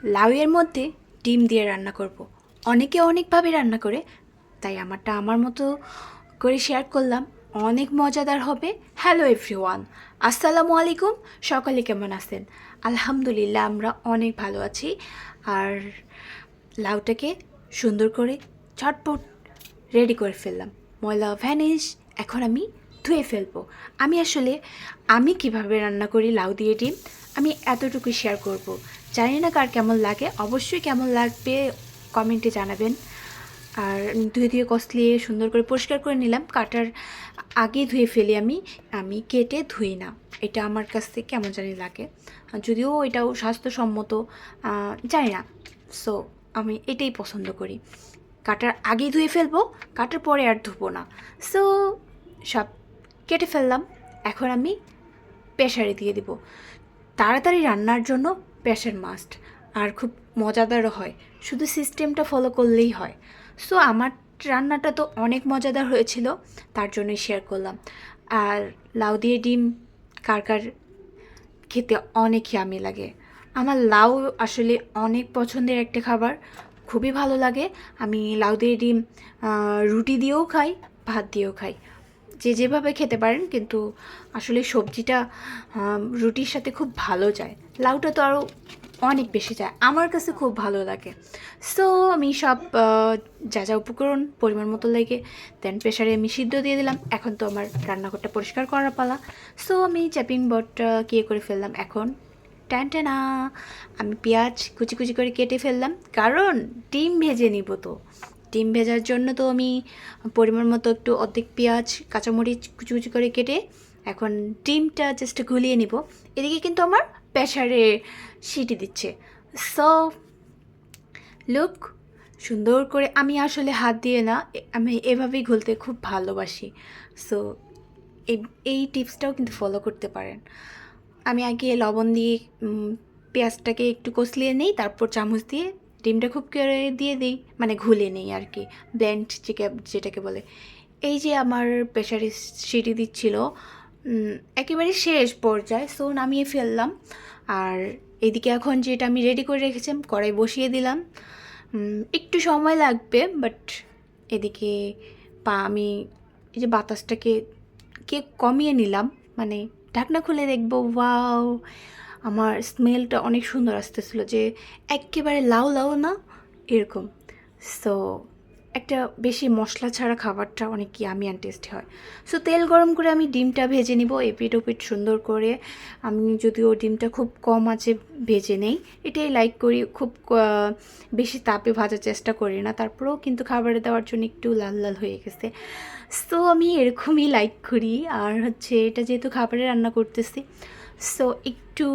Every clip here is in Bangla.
লাউয়ের মধ্যে ডিম দিয়ে রান্না করব। অনেকে অনেকভাবে রান্না করে, তাই আমারটা আমার মতো করে শেয়ার করলাম। অনেক মজাদার হবে। হ্যালো এভরিওয়ান, আসসালামু আলাইকুম। সকলে কেমন আছেন? আলহামদুলিল্লাহ, আমরা অনেক ভালো আছি। আর লাউটাকে সুন্দর করে ঝটপট রেডি করে ফেললাম। ময়লা ভ্যানিশ। এখন আমি ধুয়ে ফেলবো। আমি কিভাবে রান্না করি লাউ দিয়ে ডিম, আমি এতটুকু শেয়ার করব। জানি না কার কেমন লাগে, অবশ্যই কেমন লাগবে কমেন্টে জানাবেন। আর ধুয়ে ধুয়ে কষলিয়ে সুন্দর করে পরিষ্কার করে নিলাম। কাটার আগে ধুয়ে ফেলি আমি, আমি কেটে ধুই না। এটা আমার কাছ থেকে কেমন জানি লাগে, যদিও এটাও স্বাস্থ্যসম্মত, জানি না। সো আমি এটাই পছন্দ করি। কাটার আগেই ধুয়ে ফেলবো, কাটার পরে আর ধুবো না। সো সব কেটে ফেললাম। এখন আমি প্রেসারে দিয়ে দিব। তাড়াতাড়ি রান্নার জন্য প্রেসার মাস্ট, আর খুব মজাদারও হয়। শুধু সিস্টেমটা ফলো করলেই হয়। সো আমার রান্নাটা তো অনেক মজাদার হয়েছিল, তার জন্যই শেয়ার করলাম। আর লাউ দিয়ে ডিম কার কার খেতে অনেক ইয়ামি লাগে। আমার লাউ আসলে অনেক পছন্দের একটা খাবার, খুবই ভালো লাগে। আমি লাউ দিয়ে ডিম রুটি দিয়েও খাই, ভাত দিয়েও খাই, যে যেভাবে খেতে পারেন। কিন্তু আসলে সবজিটা রুটির সাথে খুব ভালো যায়। লাউটা তো আরও অনেক বেশি যায়, আমার কাছে খুব ভালো লাগে। সো আমি সব যা যা উপকরণ পরিমাণ মতো লেগে দেন প্রেশারে আমি সিদ্ধ দিয়ে দিলাম। এখন তো আমার রান্নাঘরটা পরিষ্কার করার পালা। সো আমি চ্যাপিং বোর্ডটা করে ফেললাম। এখন ট্যানটানা, আমি পেঁয়াজ কুচি কুচি করে কেটে ফেললাম, কারণ ডিম ভেজে নিব। তো ডিম ভেজার জন্য তো আমি পরিমাণ মতো একটু অর্ধেক পেঁয়াজ কাঁচামরিচ কুচি কুচি করে কেটে এখন ডিমটা জাস্ট গুলিয়ে নিব। এদিকে কিন্তু আমার প্রেসারে সিটি দিচ্ছে। সো লুক, সুন্দর করে আমি আসলে হাত দিয়ে না, আমি এভাবেই ঘুলতে খুব ভালোবাসি। সো এই এই টিপসটাও কিন্তু ফলো করতে পারেন। আমি আগে লবণ দিয়ে পেঁয়াজটাকে একটু কষলিয়ে নিই, তারপর চামচ দিয়ে ডিমটা খুব করে দিয়ে দিই, মানে ঘুলে নেই আর কি, ব্লেন্ড যেটাকে বলে। এই যে আমার প্রেশারে সিটি দিচ্ছিল, একেবারে শেষ পর্যায়ে, সো নামিয়ে ফেললাম। আর এদিকে এখন যেটা আমি রেডি করে রেখেছিলাম, কড়াই বসিয়ে দিলাম। একটু সময় লাগবে, বাট এদিকে আমি এই যে বাতাসটাকে কমিয়ে নিলাম, মানে ঢাকনা খুলে দেখবো, ওয়াও, আমার স্মেলটা অনেক সুন্দর আসতেছিল, যে একেবারে লাউ লাউ না এরকম। সো একটা বেশি মশলা ছাড়া খাবারটা অনেক ইয়ামি অ্যান্ড টেস্টি হয়। সো তেল গরম করে আমি ডিমটা ভেজে নিব এপিট ওপিট সুন্দর করে। আমি যদিও ডিমটা খুব কম আঁচে ভেজে নেই, এটাই লাইক করি। খুব বেশি তাপে ভাজার চেষ্টা করি না, তারপরেও কিন্তু খাবারে দেওয়ার জন্য একটু লাল লাল হয়ে গেছে। সো আমি এরকমই লাইক করি। আর হচ্ছে এটা যেহেতু খাবারে রান্না করতেছি, সো একটু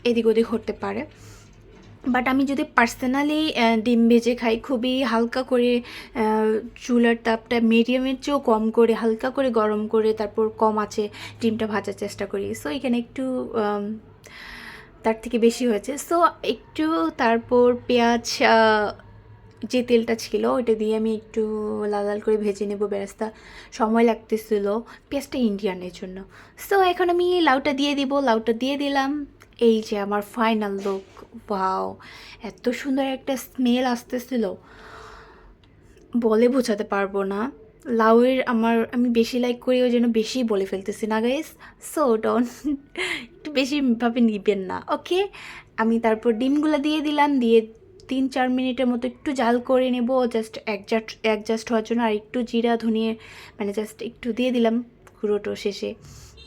এদিক ওদিক হতে পারে। বাট আমি যদি পার্সোনালি ডিম ভেজে খাই, খুবই হালকা করে চুলার তাপটা মিডিয়ামের চেয়েও কম করে হালকা করে গরম করে তারপর কম আছে ডিমটা ভাজার চেষ্টা করি। সো এখানে একটু তার থেকে বেশি হয়েছে। সো একটু তারপর পেঁয়াজ, যে তেলটা ছিল ওইটা দিয়ে আমি একটু লাল লাল করে ভেজে নেব। বেরেস্তা সময় লাগতেছিল, পেঁয়াজটা ইন্ডিয়ানের জন্য। সো এখন আমি লাউটা দিয়ে দিব, লাউটা দিয়ে দিলাম। এই যে আমার ফাইনাল লুক, ওয়াও, এত সুন্দর একটা স্মেল আসতেছিল, বলে বোঝাতে পারবো না। লাউয়ের আমি বেশি লাইক করি, ওই জন্য বেশি বলে ফেলতেছি না গাইস। সো ডন একটু বেশিভাবে নিবেন না, ওকে। আমি তারপর ডিমগুলো দিয়ে দিলাম, দিয়ে 3-4 মিনিটের মতো একটু জাল করে নেব, জাস্ট অ্যাডজাস্ট হওয়ার জন্য। আর একটু জিরা ধনিয়ে মানে জাস্ট একটু দিয়ে দিলাম পুরোটো শেষে।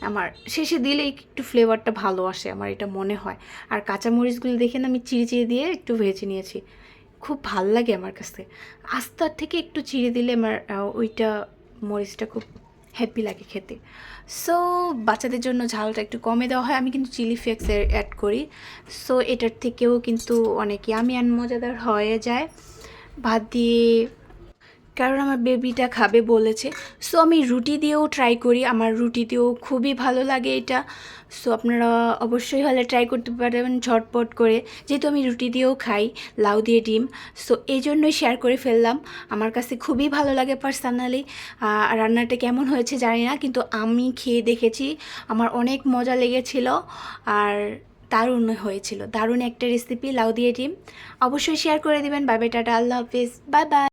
আমার শেষে দিলে একটু ফ্লেভারটা ভালো আসে, আমার এটা মনে হয়। আর কাঁচামরিচগুলো দেখে না আমি চিড়ে চিড়ে দিয়ে একটু ভেজে নিয়েছি, খুব ভাল লাগে আমার কাছে। আস্তার থেকে একটু চিড়ে দিলে আমার ওইটা মরিচটা খুব হ্যাপি লাগে খেতে। সো বাচ্চাদের জন্য ঝালটা একটু কমে দেওয়া হয়, আমি কিন্তু চিলি ফ্লেক্স অ্যাড করি। সো এটার থেকেও কিন্তু অনেক ইয়ামি অ্যান্ড মজাদার হয়ে যায় ভাত দিয়ে, কারণ আমার বেবিটা খাবে বলেছে। সো আমি রুটি দিয়েও ট্রাই করি, আমার রুটি দিয়েও খুবই ভালো লাগে এটা। সো আপনারা অবশ্যই হলে ট্রাই করতে পারবেন ঝটপট করে, যেহেতু আমি রুটি দিয়েও খাই লাউ দিয়ে ডিম। সো এই জন্যই শেয়ার করে ফেললাম। আমার কাছে খুবই ভালো লাগে পার্সোনালি। রান্নাটা কেমন হয়েছে জানি না, কিন্তু আমি খেয়ে দেখেছি, আমার অনেক মজা লেগেছিল। আর দারুণ হয়েছিল, দারুণ একটা রেসিপি লাউ দিয়ে ডিম। অবশ্যই শেয়ার করে দিবেন। বাই বাই, টাটা, আল্লাহ হাফিজ, বাই বাই।